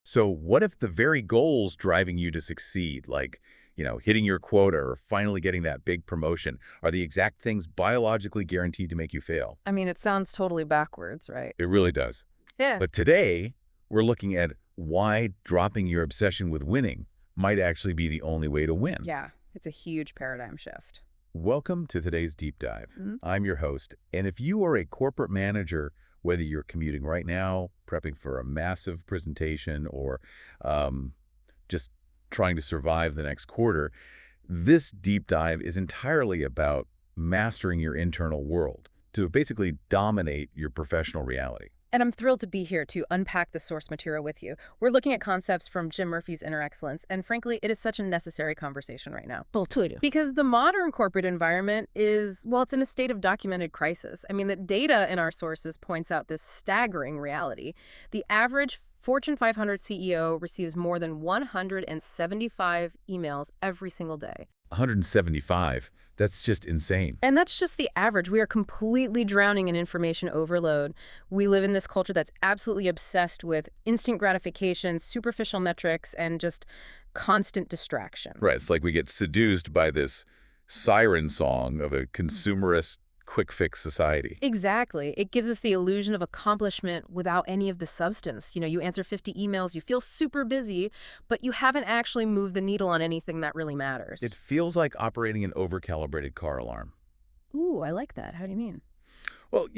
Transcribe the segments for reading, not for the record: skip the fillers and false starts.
So what if the very goals driving you to succeed, like, hitting your quota or finally getting that big promotion, are the exact things biologically guaranteed to make you fail? I mean, it sounds totally backwards, right? It really does. Yeah. But today, we're looking at why dropping your obsession with winning might actually be the only way to win. Yeah, it's a huge paradigm shift. Welcome to today's Deep Dive. Mhm. I'm your host, and if you are a corporate manager, whether you're commuting right now, prepping for a massive presentation, or um, just trying to survive the next quarter, this deep dive is entirely about mastering your internal world to basically dominate your professional reality. And I'm thrilled to be here to unpack the source material with you. We're looking at concepts from Jim Murphy's Inner Excellence, and frankly, it is such a necessary conversation right now. Because the modern corporate environment is, well, it's in a state of documented crisis. I mean, the data in our sources points out this staggering reality. The average Fortune 500 CEO receives more than 175 emails every single day. 175, that's just insane. And that's just the average. We are completely drowning in information overload. We live in this culture that's absolutely obsessed with instant gratification, superficial metrics, and just constant distraction. Right, it's like we get seduced by this siren song of a consumerist, quick-fix society. Exactly. It gives us the illusion of accomplishment without any of the substance. You answer 50 emails, you feel super busy, but you haven't actually moved the needle on anything that really matters. It feels like operating an over-calibrated car alarm. Ooh, I like that. How do you mean? Well,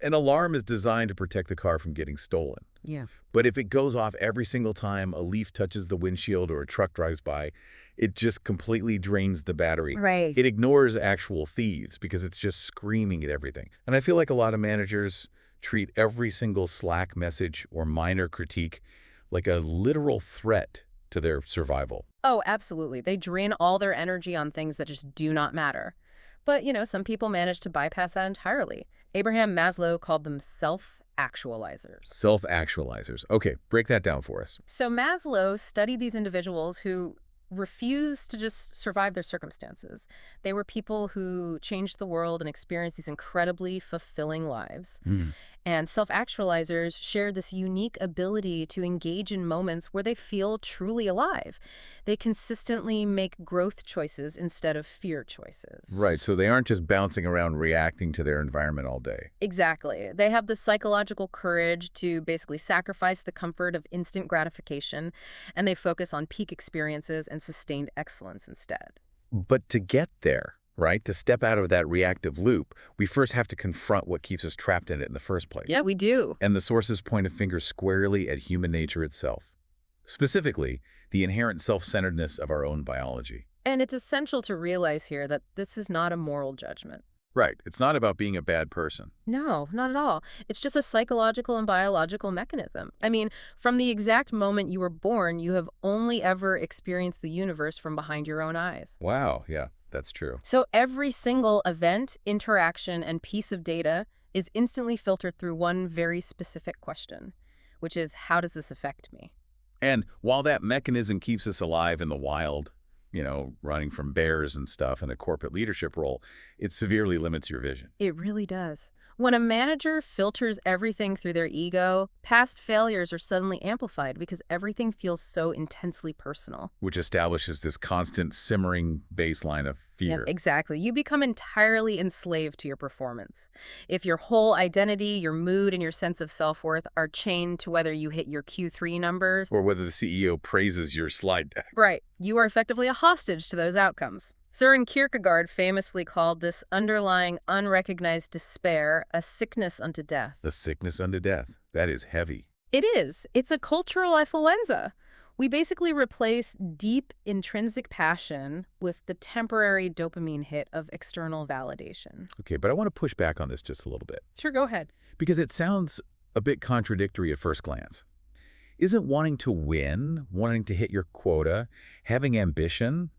an alarm is designed to protect the car from getting stolen. Yeah. But if it goes off every single time a leaf touches the windshield or a truck drives by, it just completely drains the battery. Right. It ignores actual thieves because it's just screaming at everything. And I feel like a lot of managers treat every single Slack message or minor critique like a literal threat to their survival. Oh, absolutely. They drain all their energy on things that just do not matter. But, some people manage to bypass that entirely. Abraham Maslow called them self-actualizers. Self-actualizers. Okay, break that down for us. So Maslow studied these individuals who refused to just survive their circumstances. They were people who changed the world and experienced these incredibly fulfilling lives. And self-actualizers share this unique ability to engage in moments where they feel truly alive. They consistently make growth choices instead of fear choices. Right, so they aren't just bouncing around reacting to their environment all day. Exactly. They have the psychological courage to basically sacrifice the comfort of instant gratification, and they focus on peak experiences and sustained excellence instead. But to get there, right, to step out of that reactive loop, we first have to confront what keeps us trapped in it in the first place. Yeah, we do. And the sources point a finger squarely at human nature itself. Specifically, the inherent self-centeredness of our own biology. And it's essential to realize here that this is not a moral judgment. Right, it's not about being a bad person. No, not at all. It's just a psychological and biological mechanism. I mean, from the exact moment you were born, you have only ever experienced the universe from behind your own eyes. Wow, yeah, that's true. So every single event, interaction, and piece of data is instantly filtered through one very specific question, which is, how does this affect me? And while that mechanism keeps us alive in the wild, running from bears and stuff in a corporate leadership role, it severely limits your vision. It really does. When a manager filters everything through their ego, past failures are suddenly amplified because everything feels so intensely personal. Which establishes this constant simmering baseline of Yeah, fear. exactly. You become entirely enslaved to your performance. If your whole identity, your mood, and your sense of self-worth are chained to whether you hit your Q3 numbers, Or whether the CEO praises your slide deck. right, you are effectively a hostage to those outcomes. Søren Kierkegaard famously called this underlying unrecognized despair a sickness unto death. The sickness unto death. That is heavy. It is. It's a cultural influenza. We basically replace deep intrinsic passion with the temporary dopamine hit of external validation. Okay, but I want to push back on this just a little bit, Sure, go ahead. because it sounds a bit contradictory at first glance. Isn't wanting to win, wanting to hit your quota, having ambition,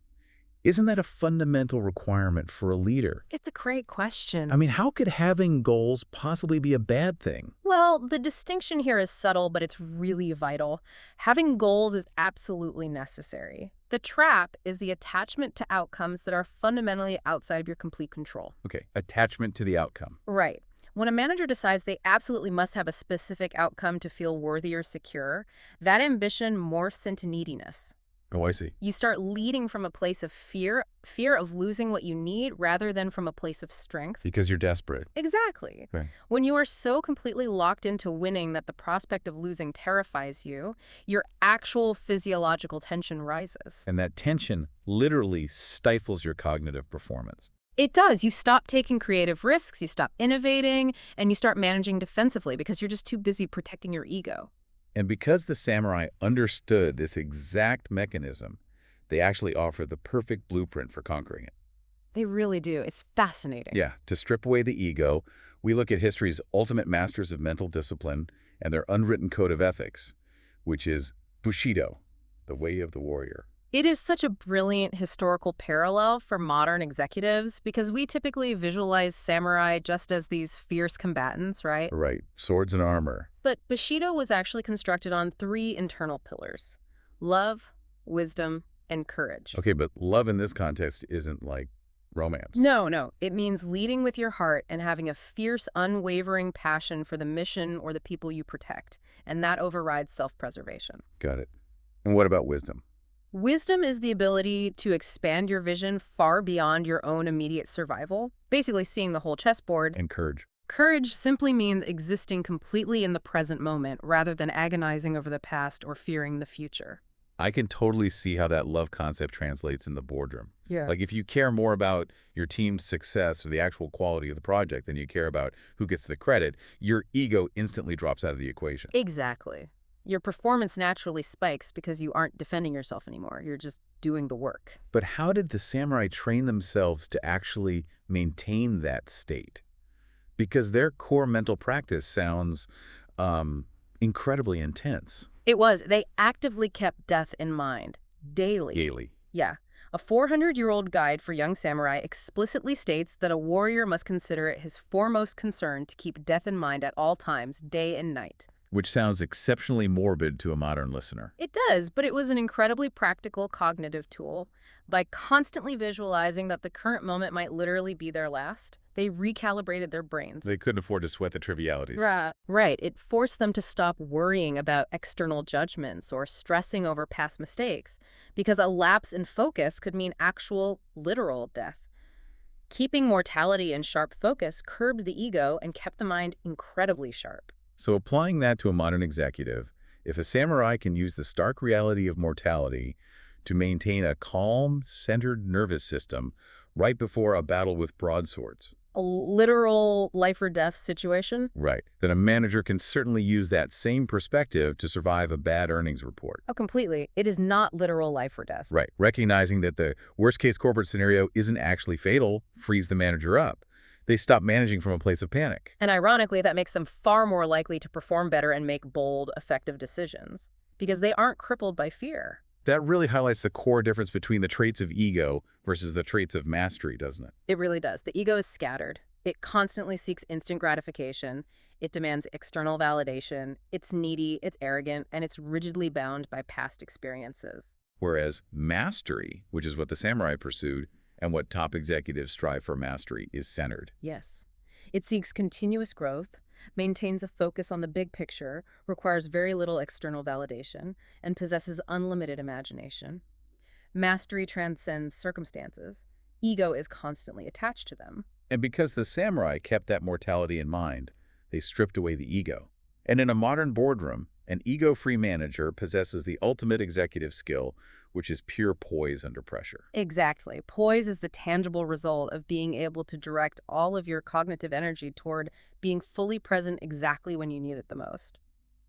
isn't that a fundamental requirement for a leader? It's a great question. I mean, how could having goals possibly be a bad thing? Well, the distinction here is subtle, but it's really vital. Having goals is absolutely necessary. The trap is the attachment to outcomes that are fundamentally outside of your complete control. Okay, attachment to the outcome. Right. When a manager decides they absolutely must have a specific outcome to feel worthy or secure, that ambition morphs into neediness. Oh, I see. You start leading from a place of fear of losing what you need rather than from a place of strength. Because you're desperate. Exactly. Right. When you are so completely locked into winning that the prospect of losing terrifies you, your actual physiological tension rises. And that tension literally stifles your cognitive performance. It does. You stop taking creative risks, you stop innovating, and you start managing defensively because you're just too busy protecting your ego. And because the samurai understood this exact mechanism, they actually offer the perfect blueprint for conquering it. They really do. It's fascinating. Yeah, to strip away the ego, we look at history's ultimate masters of mental discipline and their unwritten code of ethics, which is Bushido, the way of the warrior. It is such a brilliant historical parallel for modern executives because we typically visualize samurai just as these fierce combatants, right? Right, swords and armor. But Bushido was actually constructed on 3 internal pillars: love, wisdom, and courage. Okay, but love in this context isn't like romance. No. It means leading with your heart and having a fierce, unwavering passion for the mission or the people you protect. And that overrides self-preservation. Got it. And what about wisdom? Wisdom is the ability to expand your vision far beyond your own immediate survival, basically seeing the whole chessboard. And courage. Courage simply means existing completely in the present moment rather than agonizing over the past or fearing the future. I can totally see how that love concept translates in the boardroom. Yeah. Like if you care more about your team's success or the actual quality of the project than you care about who gets the credit, your ego instantly drops out of the equation. Exactly. Your performance naturally spikes because you aren't defending yourself anymore. You're just doing the work. But how did the samurai train themselves to actually maintain that state? Because their core mental practice sounds incredibly intense. It was. They actively kept death in mind. Daily. Daily. Yeah. A 400-year-old guide for young samurai explicitly states that a warrior must consider it his foremost concern to keep death in mind at all times, day and night. Which sounds exceptionally morbid to a modern listener. It does, but it was an incredibly practical cognitive tool. By constantly visualizing that the current moment might literally be their last, they recalibrated their brains. They couldn't afford to sweat the trivialities. Right. It forced them to stop worrying about external judgments or stressing over past mistakes, because a lapse in focus could mean actual, literal death. Keeping mortality in sharp focus curbed the ego and kept the mind incredibly sharp. So applying that to a modern executive, if a samurai can use the stark reality of mortality to maintain a calm, centered nervous system right before a battle with broadswords. A literal life or death situation? Right. Then a manager can certainly use that same perspective to survive a bad earnings report. Oh, completely. It is not literal life or death. Right. Recognizing that the worst-case corporate scenario isn't actually fatal frees the manager up. They stop managing from a place of panic. And ironically, that makes them far more likely to perform better and make bold, effective decisions, because they aren't crippled by fear. That really highlights the core difference between the traits of ego versus the traits of mastery, doesn't it? It really does. The ego is scattered. It constantly seeks instant gratification. It demands external validation. It's needy, it's arrogant, and it's rigidly bound by past experiences. Whereas mastery, which is what the samurai pursued, and what top executives strive for mastery, is centered. Yes. It seeks continuous growth, maintains a focus on the big picture, requires very little external validation, and possesses unlimited imagination. Mastery transcends circumstances. Ego is constantly attached to them. And because the samurai kept that mortality in mind, they stripped away the ego. And in a modern boardroom, an ego-free manager possesses the ultimate executive skill, which is pure poise under pressure. Exactly. Poise is the tangible result of being able to direct all of your cognitive energy toward being fully present exactly when you need it the most.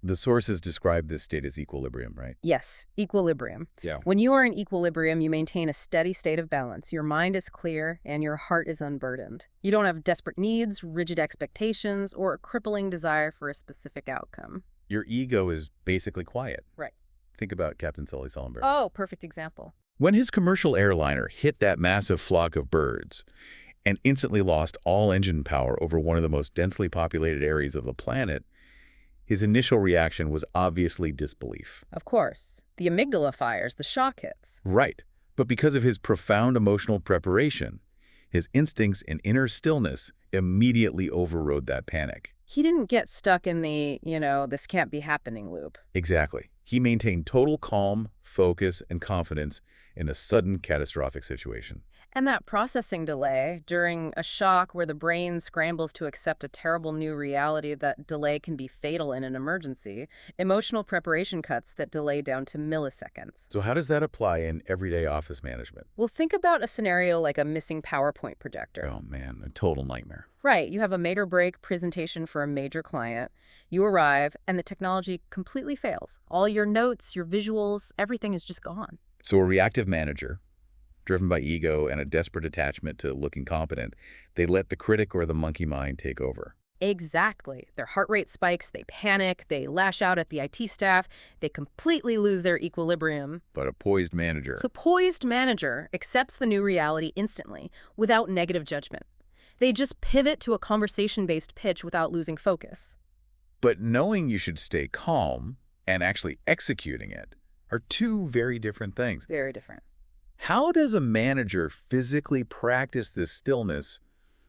The sources describe this state as equilibrium, right? Yes, equilibrium. Yeah. When you are in equilibrium, you maintain a steady state of balance. Your mind is clear and your heart is unburdened. You don't have desperate needs, rigid expectations, or a crippling desire for a specific outcome. Your ego is basically quiet. Right. Think about Captain Sully Sullenberg. Oh, perfect example. When his commercial airliner hit that massive flock of birds and instantly lost all engine power over one of the most densely populated areas of the planet, his initial reaction was obviously disbelief. Of course. The amygdala fires, the shock hits. Right. But because of his profound emotional preparation, His instincts and inner stillness immediately overrode that panic. He didn't get stuck in the, this can't be happening loop. Exactly. He maintained total calm, focus, and confidence in a sudden catastrophic situation. And that processing delay during a shock where the brain scrambles to accept a terrible new reality, that delay can be fatal in an emergency. Emotional preparation cuts that delay down to milliseconds. So how does that apply in everyday office management? Well, think about a scenario like a missing PowerPoint projector. Oh man, a total nightmare. Right, you have a make or break presentation for a major client. You arrive, and the technology completely fails. All your notes, your visuals, everything is just gone. So a reactive manager, driven by ego and a desperate attachment to looking competent, they let the critic or the monkey mind take over. Exactly. Their heart rate spikes, they panic, they lash out at the IT staff, they completely lose their equilibrium. But a poised manager, So poised manager accepts the new reality instantly, without negative judgment. They just pivot to a conversation-based pitch without losing focus. but knowing you should stay calm and actually executing it are two very different things. Very different. How does a manager physically practice this stillness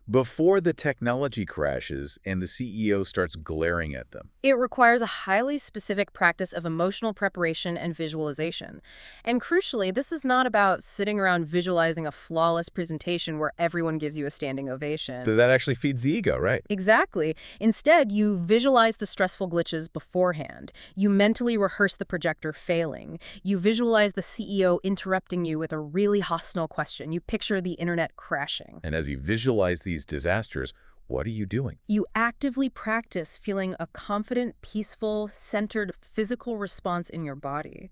before the technology crashes and the CEO starts glaring at them? It requires a highly specific practice of emotional preparation and visualization. And crucially, this is not about sitting around visualizing a flawless presentation where everyone gives you a standing ovation. That actually feeds the ego, right? Exactly. Instead, you visualize the stressful glitches beforehand. You mentally rehearse the projector failing. You visualize the CEO interrupting you with a really hostile question. You picture the internet crashing. And as you visualize these disasters, what are you doing? You actively practice feeling a confident, peaceful, centered physical response in your body.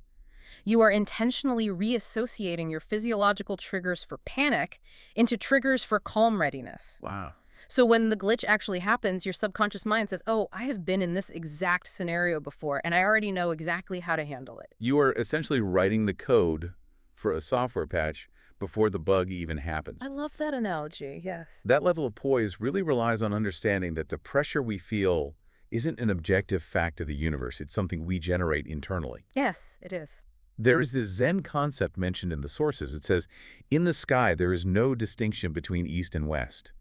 You are intentionally reassociating your physiological triggers for panic into triggers for calm readiness. Wow. So when the glitch actually happens, your subconscious mind says, oh, I have been in this exact scenario before, and I already know exactly how to handle it. You are essentially writing the code for a software patch before the bug even happens. I love that analogy, yes. That level of poise really relies on understanding that the pressure we feel isn't an objective fact of the universe. It's something we generate internally. Yes, it is. There is this Zen concept mentioned in the sources. It says, in the sky, there is no distinction between east and west.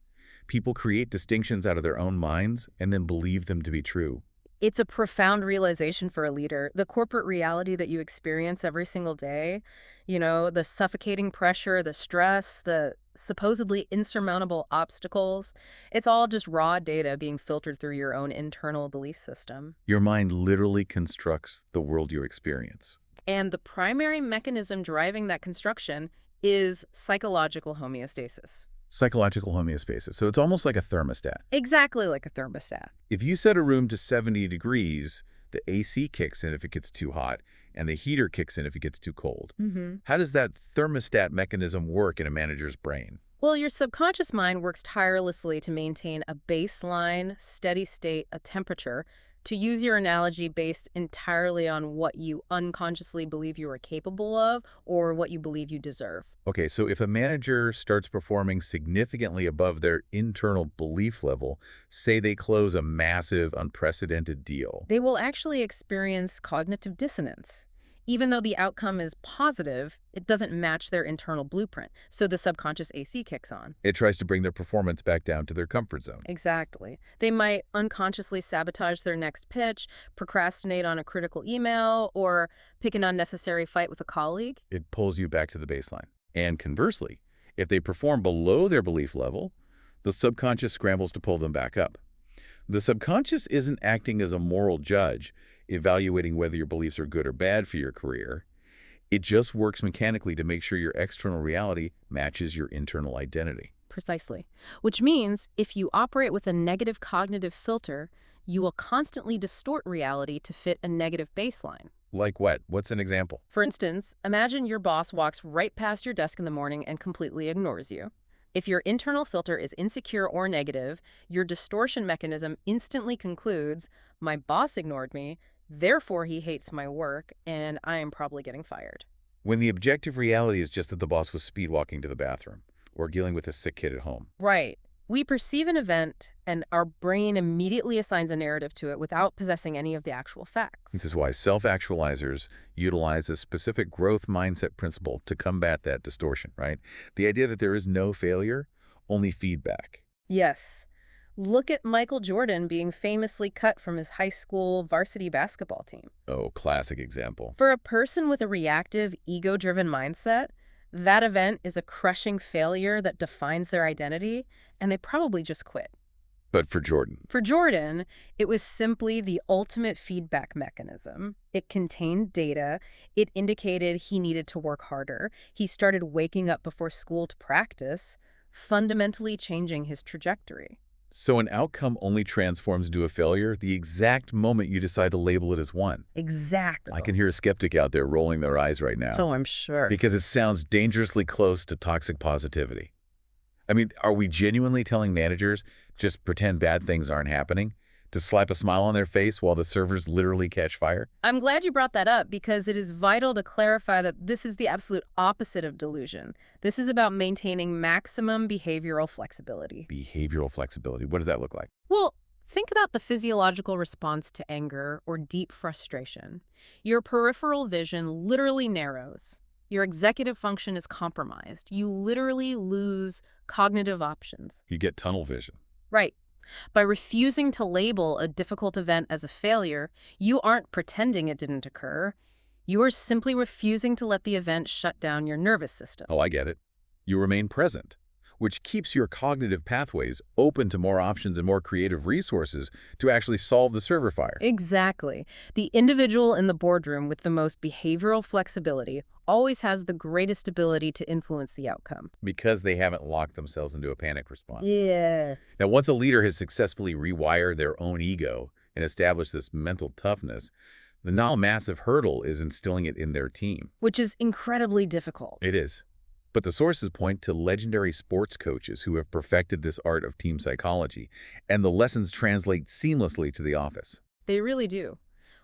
People create distinctions out of their own minds and then believe them to be true. It's a profound realization for a leader. The corporate reality that you experience every single day, the suffocating pressure, the stress, the supposedly insurmountable obstacles, it's all just raw data being filtered through your own internal belief system. Your mind literally constructs the world you experience. And the primary mechanism driving that construction is psychological homeostasis. Psychological homeostasis. So it's almost like a thermostat. Exactly like a thermostat. If you set a room to 70 degrees, the AC kicks in if it gets too hot, and the heater kicks in if it gets too cold. How does that thermostat mechanism work in a manager's brain? Well, your subconscious mind works tirelessly to maintain a baseline, steady state, a temperature, to use your analogy, based entirely on what you unconsciously believe you are capable of or what you believe you deserve. Okay, so if a manager starts performing significantly above their internal belief level, say they close a massive, unprecedented deal, They will actually experience cognitive dissonance. Even though the outcome is positive, it doesn't match their internal blueprint, so the subconscious AC kicks on. it tries to bring their performance back down to their comfort zone. Exactly. They might unconsciously sabotage their next pitch, procrastinate on a critical email, or pick an unnecessary fight with a colleague. It pulls you back to the baseline. And conversely, if they perform below their belief level, the subconscious scrambles to pull them back up. The subconscious isn't acting as a moral judge, evaluating whether your beliefs are good or bad for your career. It just works mechanically to make sure your external reality matches your internal identity. Precisely. Which means if you operate with a negative cognitive filter, you will constantly distort reality to fit a negative baseline. Like what? What's an example? For instance, imagine your boss walks right past your desk in the morning and completely ignores you. If your internal filter is insecure or negative, your distortion mechanism instantly concludes, my boss ignored me, therefore he hates my work, and I am probably getting fired. When the objective reality is just that the boss was speed walking to the bathroom or dealing with a sick kid at home. Right. We perceive an event, and our brain immediately assigns a narrative to it without possessing any of the actual facts. This is why self-actualizers utilize a specific growth mindset principle to combat that distortion, right? The idea that there is no failure, only feedback. Yes. Look at Michael Jordan being famously cut from his high school varsity basketball team. Oh, classic example. For a person with a reactive, ego-driven mindset, that event is a crushing failure that defines their identity, and they probably just quit. But for Jordan, For Jordan, it was simply the ultimate feedback mechanism. It contained data. It indicated he needed to work harder. He started waking up before school to practice, fundamentally changing his trajectory. so an outcome only transforms into a failure the exact moment you decide to label it as one. Exactly. I can hear a skeptic out there rolling their eyes right now. So I'm sure. Because it sounds dangerously close to toxic positivity. I mean, are we genuinely telling managers just pretend bad things aren't happening? To slap a smile on their face while the servers literally catch fire? I'm glad you brought that up because it is vital to clarify that this is the absolute opposite of delusion. This is about maintaining maximum behavioral flexibility. Behavioral flexibility. What does that look like? Well, think about the physiological response to anger or deep frustration. Your peripheral vision literally narrows. Your executive function is compromised. You literally lose cognitive options. You get tunnel vision. Right. By refusing to label a difficult event as a failure, you aren't pretending it didn't occur. You are simply refusing to let the event shut down your nervous system. Oh, I get it. You remain present, which keeps your cognitive pathways open to more options and more creative resources to actually solve the server fire. Exactly. The individual in the boardroom with the most behavioral flexibility always has the greatest ability to influence the outcome. Because they haven't locked themselves into a panic response. Yeah. Now, once a leader has successfully rewired their own ego and established this mental toughness, the now massive hurdle is instilling it in their team. Which is incredibly difficult. It is. But the sources point to legendary sports coaches who have perfected this art of team psychology, and the lessons translate seamlessly to the office. They really do.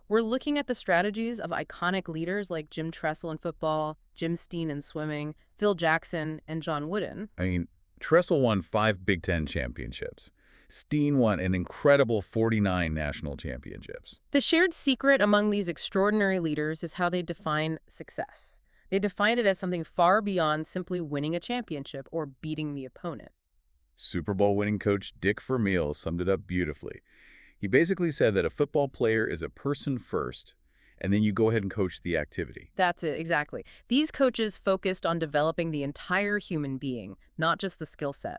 We're looking at the strategies of iconic leaders like Jim Tressel in football, Jim Steen in swimming, Phil Jackson, and John Wooden. I mean, Tressel won 5 Big Ten championships. Steen won an incredible 49 national championships. The shared secret among these extraordinary leaders is how they define success. They define it as something far beyond simply winning a championship or beating the opponent. Super Bowl winning coach Dick Vermeil summed it up beautifully. He basically said that a football player is a person first, and then you go ahead and coach the activity. That's it, exactly. These coaches focused on developing the entire human being, not just the skill set.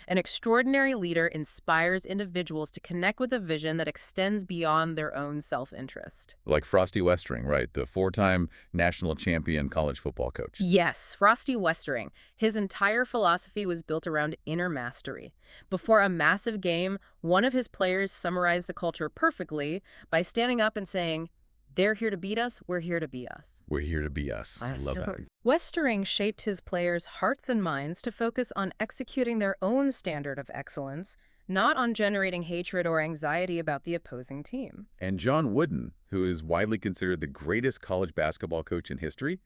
An extraordinary leader inspires individuals to connect with a vision that extends beyond their own self-interest. Like Frosty Westering, right? The 4-time national champion college football coach. Yes, Frosty Westering. His entire philosophy was built around inner mastery. Before a massive game, one of his players summarized the culture perfectly by standing up and saying, "They're here to beat us, we're here to be us." We're here to be us. I love that. Westering shaped his players' hearts and minds to focus on executing their own standard of excellence, not on generating hatred or anxiety about the opposing team. And John Wooden, who is widely considered the greatest college basketball coach in history,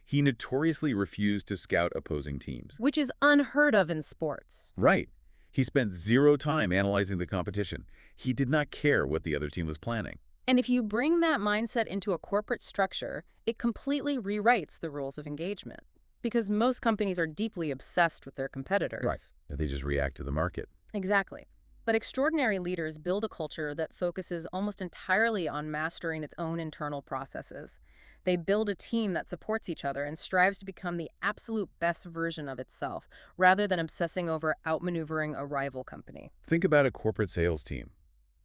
he notoriously refused to scout opposing teams. Which is unheard of in sports. Right. He spent 0 time analyzing the competition. He did not care what the other team was planning. And if you bring that mindset into a corporate structure, it completely rewrites the rules of engagement. Because most companies are deeply obsessed with their competitors. Right. They just react to the market. Exactly. But extraordinary leaders build a culture that focuses almost entirely on mastering its own internal processes. They build a team that supports each other and strives to become the absolute best version of itself, rather than obsessing over outmaneuvering a rival company. Think about a corporate sales team.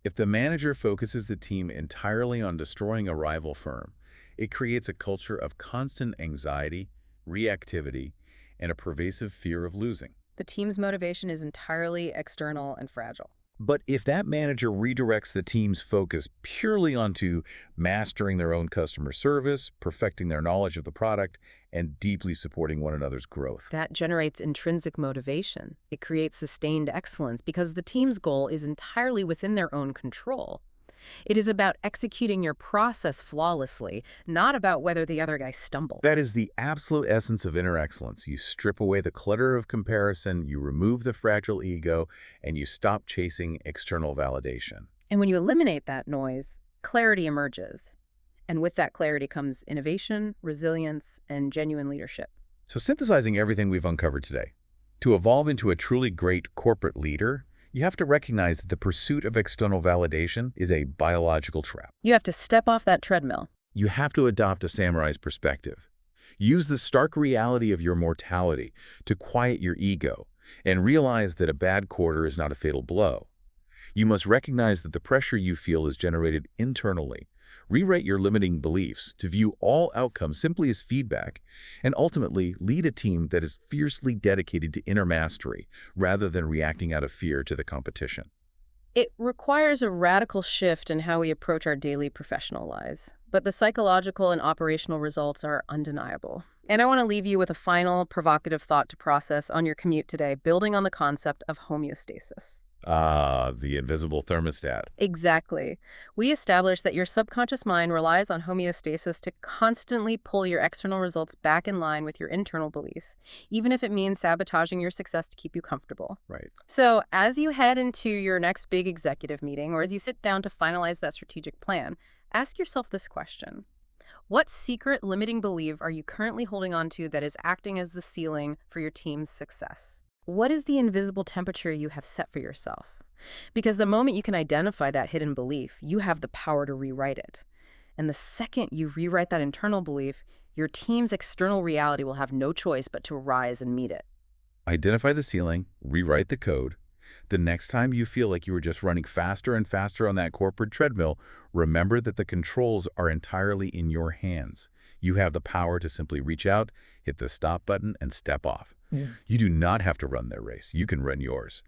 If the manager focuses the team entirely on destroying a rival firm, it creates a culture of constant anxiety, reactivity, and a pervasive fear of losing. The team's motivation is entirely external and fragile. But if that manager redirects the team's focus purely onto mastering their own customer service, perfecting their knowledge of the product, and deeply supporting one another's growth, that generates intrinsic motivation. It creates sustained excellence because the team's goal is entirely within their own control. It is about executing your process flawlessly, not about whether the other guy stumbled. That is the absolute essence of inner excellence. You strip away the clutter of comparison, you remove the fragile ego, and you stop chasing external validation. And when you eliminate that noise, clarity emerges. And with that clarity comes innovation, resilience, and genuine leadership. So synthesizing everything we've uncovered today, To evolve into a truly great corporate leader, you have to recognize that the pursuit of external validation is a biological trap. You have to step off that treadmill. You have to adopt a samurai's perspective. Use the stark reality of your mortality to quiet your ego and realize that a bad quarter is not a fatal blow. You must recognize that the pressure you feel is generated internally. Rewrite your limiting beliefs to view all outcomes simply as feedback, and ultimately lead a team that is fiercely dedicated to inner mastery rather than reacting out of fear to the competition. It requires a radical shift in how we approach our daily professional lives, but the psychological and operational results are undeniable. And I want to leave you with a final provocative thought to process on your commute today, building on the concept of homeostasis. Ah, the invisible thermostat. Exactly. We established that your subconscious mind relies on homeostasis to constantly pull your external results back in line with your internal beliefs, even if it means sabotaging your success to keep you comfortable. Right. So, as you head into your next big executive meeting, or as you sit down to finalize that strategic plan, ask yourself this question. What secret limiting belief are you currently holding on to that is acting as the ceiling for your team's success? What is the invisible temperature you have set for yourself? Because the moment you can identify that hidden belief, you have the power to rewrite it. And the second you rewrite that internal belief, your team's external reality will have no choice but to rise and meet it. Identify the ceiling, rewrite the code. The next time you feel like you are just running faster and faster on that corporate treadmill, remember that the controls are entirely in your hands. You have the power to simply reach out, hit the stop button, and step off. You do not have to run their race. You can run yours.